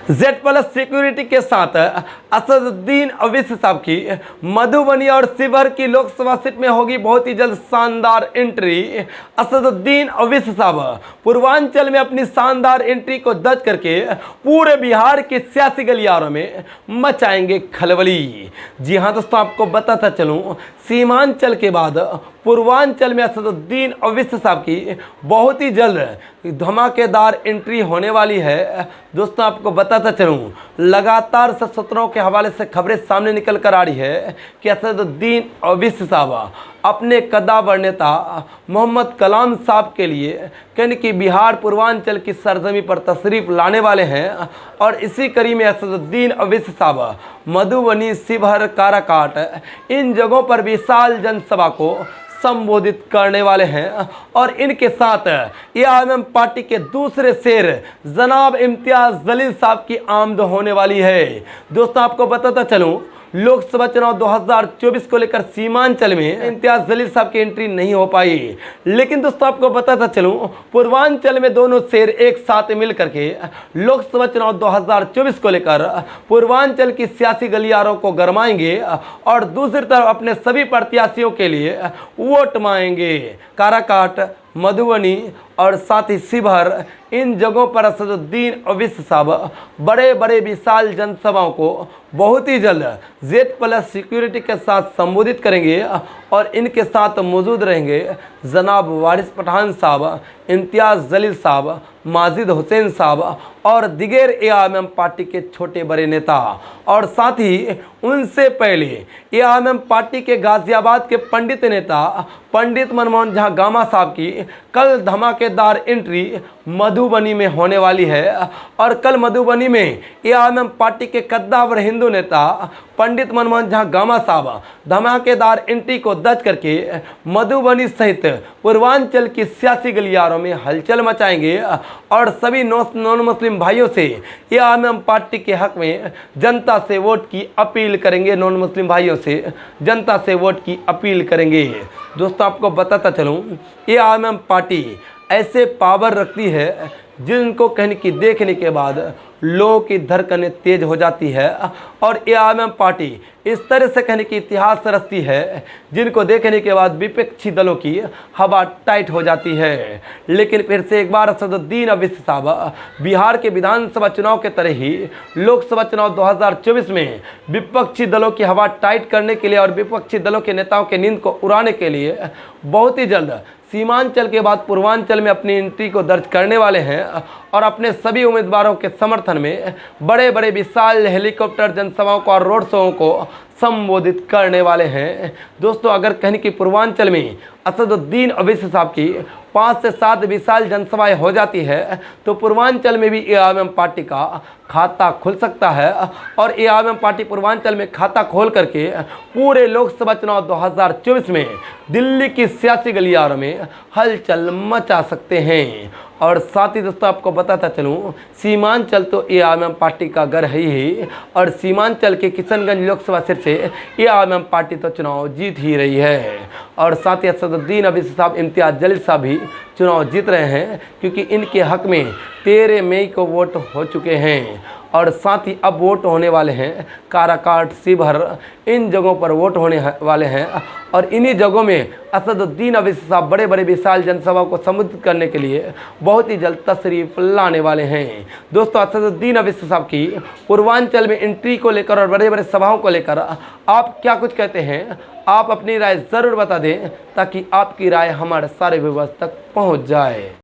Z plus security के साथ असदुद्दीन ओवैसी साहब की मधुबनी और शिवहर की लोकसभा सीट में होगी बहुत ही जल्द शानदार एंट्री। असदुद्दीन ओवैसी साहब पूर्वांचल में अपनी शानदार एंट्री को दर्ज करके पूरे बिहार के सियासी गलियारों में मचाएंगे खलबली। जी हाँ दोस्तों, आपको बताता चलूँ, सीमांचल के बाद पूर्वांचल में असदुद्दीन ओवैसी साहब की बहुत ही जल्द धमाकेदार एंट्री होने वाली है। दोस्तों आपको बताता चलूँ, लगातार सत्रों के हवाले से खबरें सामने निकल कर आ रही है कि असदुद्दीन ओवैसी साहब अपने कद्दावर नेता मोहम्मद कलाम साहब के लिए कहने कि बिहार पूर्वांचल की सरजमी पर तशरीफ़ लाने वाले हैं और इसी कड़ी में असदुद्दीन ओवैसी साहब मधुबनी, शिवहर, काराकाट इन जगहों पर विशाल जनसभा को संबोधित करने वाले हैं और इनके साथ एआईएमआईएम पार्टी के दूसरे शेर जनाब इम्तियाज जलील साहब की आमद होने वाली है। दोस्तों आपको बताता चलूं, लोकसभा चुनाव 2024 को लेकर सीमांचल में इम्तियाज जलील साहब की एंट्री नहीं हो पाई, लेकिन दोस्तों आपको बताता चलूं, पूर्वांचल में दोनों शेर एक साथ मिल करके लोकसभा चुनाव 2024 को लेकर पूर्वांचल की सियासी गलियारों को गरमाएंगे और दूसरी तरफ अपने सभी प्रत्याशियों के लिए वोट मांगेंगे। काराकाट, मधुबनी और साथ ही शिवहर इन जगहों पर असदुद्दीन ओवैसी साहब बड़े बड़े विशाल जनसभाओं को बहुत ही जल्द जेड प्लस सिक्योरिटी के साथ संबोधित करेंगे और इनके साथ मौजूद रहेंगे जनाब वारिस पठान साहब, इम्तियाज जलील साहब, माजिद हुसैन साहब और दिगेर एआईएमआईएम पार्टी के छोटे बड़े नेता। और साथ ही उनसे पहले एआईएमआईएम पार्टी के गाजियाबाद के पंडित नेता पंडित मनमोहन झा गामा साहब की कल धमाकेदार एंट्री मधुबनी में होने वाली है और कल मधुबनी में एआईएमआईएम पार्टी के कद्दावर हिंदू नेता पंडित मनमोहन झा गामा साहब धमाकेदार एंट्री को दर्ज करके मधुबनी सहित पूर्वांचल की सियासी गलियारों में हलचल मचाएंगे और सभी नॉन मुस्लिम भाइयों से एआईएमआईएम पार्टी के हक में जनता से वोट की अपील करेंगे। नॉन मुस्लिम भाइयों से जनता से वोट की अपील करेंगे। दोस्तों आपको बताता चलूँ, एआईएमआईएम पार्टी ऐसे पावर रखती है जिनको कहने की देखने के बाद लोगों की धड़कनें तेज हो जाती है और एआईएमआईएम पार्टी इस तरह से कहने की इतिहास रचती है जिनको देखने के बाद विपक्षी दलों की हवा टाइट हो जाती है। लेकिन फिर से एक बार असदुद्दीन ओवैसी साहब बिहार के विधानसभा चुनाव के तरह ही लोकसभा चुनाव 2024 में विपक्षी दलों की हवा टाइट करने के लिए और विपक्षी दलों के नेताओं के नींद को उड़ाने के लिए बहुत ही जल्द सीमांचल के बाद पूर्वांचल में अपनी एंट्री को दर्ज करने वाले हैं और अपने सभी उम्मीदवारों के समर्थन में बड़े बड़े विशाल हेलीकॉप्टर जनसभाओं को और रोड शो को संबोधित करने वाले हैं। दोस्तों अगर कहीं कि पूर्वांचल में असदुद्दीन ओवैसी साहब की 5 से 7 विशाल जनसभाएं हो जाती है तो पूर्वांचल में भी एआईएमआईएम पार्टी का खाता खुल सकता है और एआईएमआईएम पार्टी पूर्वांचल में खाता खोल करके पूरे लोकसभा चुनाव 2024 में दिल्ली की सियासी गलियारों में हलचल मचा सकते हैं। और साथ ही दोस्तों आपको बताता चलूँ, सीमांचल तो एआईएमआईएम पार्टी का घर है ही और सीमांचल के किशनगंज लोकसभा सीट से एआईएमआईएम पार्टी तो चुनाव जीत ही रही है और साथ ही असदुद्दीन ओवैसी साहब, इम्तियाज जलील साहब भी चुनाव जीत रहे हैं क्योंकि इनके हक में 13 मई को वोट हो चुके हैं और साथ ही अब वोट होने वाले हैं काराकाट, शिवहर इन जगहों पर वोट होने वाले हैं और इन्हीं जगहों में असदुद्दीन ओवैसी साहब बड़े बड़े विशाल जनसभा को संबोधित करने के लिए बहुत ही जल्द तशरीफ लाने वाले हैं। दोस्तों असदुद्दीन ओवैसी साहब की पूर्वांचल में एंट्री को लेकर और बड़े बड़े सभाओं को लेकर आप क्या कुछ कहते हैं? आप अपनी राय ज़रूर बता दें ताकि आपकी राय हमारे सारे व्यूअर्स तक पहुँच जाए।